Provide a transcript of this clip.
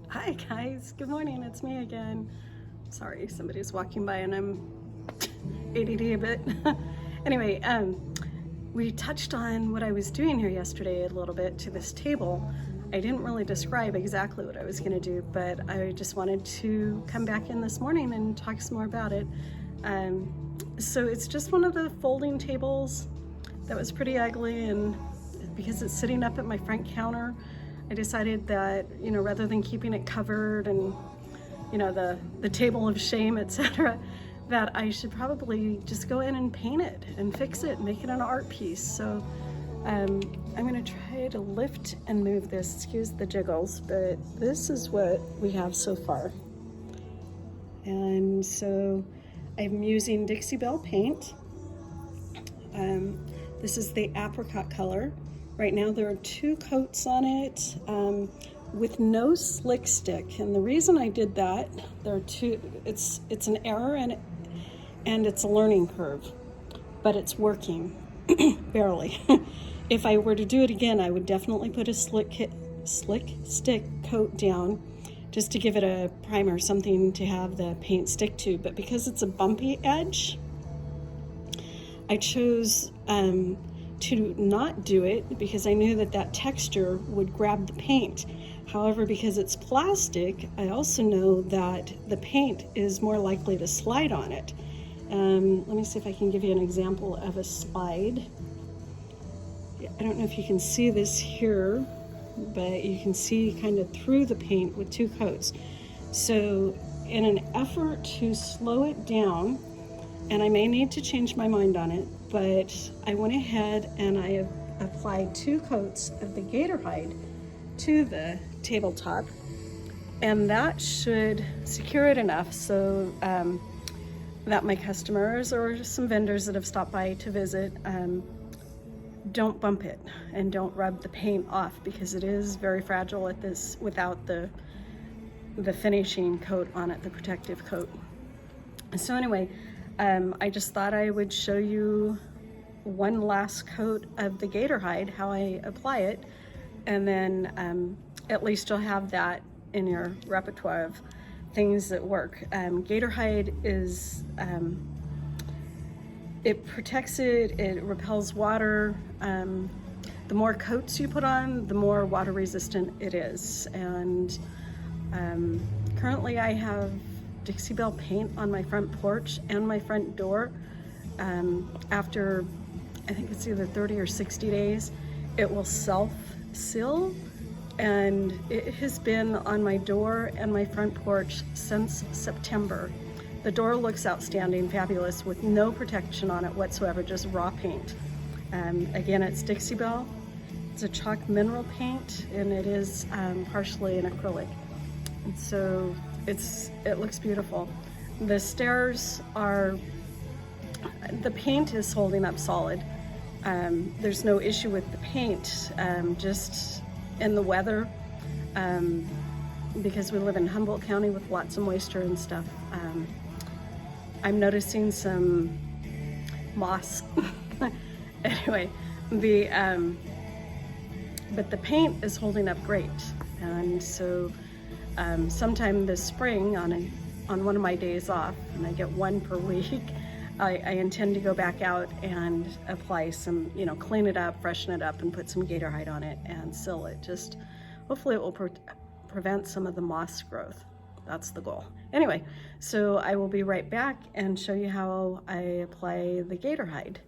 Hi guys, good morning, it's me again. Sorry, somebody's walking by and I'm ADD a bit. Anyway, we touched on what I was doing here yesterday a little bit to this table. I didn't really describe exactly what I was gonna do, but I just wanted to come back in this morning and talk some more about it. So it's just one of the folding tables that was pretty ugly, and because it's sitting up at my front counter, I decided that, rather than keeping it covered and, the table of shame, etc., that I should probably just go in and paint it and fix it and make it an art piece. So I'm gonna try to lift and move this, excuse the jiggles, but this is what we have so far. And so I'm using Dixie Belle paint. This is the apricot color. Right now there are 2 coats on it with no slick stick, and the reason I did that, it's an error and it's a learning curve, but it's working barely. If I were to do it again, I would definitely put a slick stick coat down just to give it a primer, something to have the paint stick to. But because it's a bumpy edge, I chose to not do it because I knew that texture would grab the paint. However, because it's plastic, I also know that the paint is more likely to slide on it. Let me see if I can give you an example of a slide. I don't know if you can see this here, but you can see kind of through the paint with 2 coats. So in an effort to slow it down, and I may need to change my mind on it, but I went ahead and I applied 2 coats of the gator hide to the tabletop, and that should secure it enough so that my customers or some vendors that have stopped by to visit don't bump it and don't rub the paint off, because it is very fragile at this without the finishing coat on it, the protective coat. So anyway, I just thought I would show you one last coat of the gator hide, how I apply it, and then at least you'll have that in your repertoire of things that work. Gator hide is, it protects it, it repels water. The more coats you put on, the more water resistant it is. And currently I have Dixie Belle paint on my front porch and my front door. After, I think it's either 30 or 60 days, it will self-seal, and it has been on my door and my front porch since September. The door looks outstanding, fabulous, with no protection on it whatsoever, just raw paint. Again, it's Dixie Belle. It's a chalk mineral paint, and it is partially an acrylic. And so it looks beautiful. The stairs are, the paint is holding up solid. There's no issue with the paint, just in the weather, because we live in Humboldt County with lots of moisture and stuff. I'm noticing some moss. Anyway, but the paint is holding up great. And so sometime this spring, on one of my days off, and I get 1 per week, I intend to go back out and apply some, clean it up, freshen it up, and put some gator hide on it and seal it. Just hopefully it will prevent some of the moss growth. That's the goal. Anyway, so I will be right back and show you how I apply the gator hide.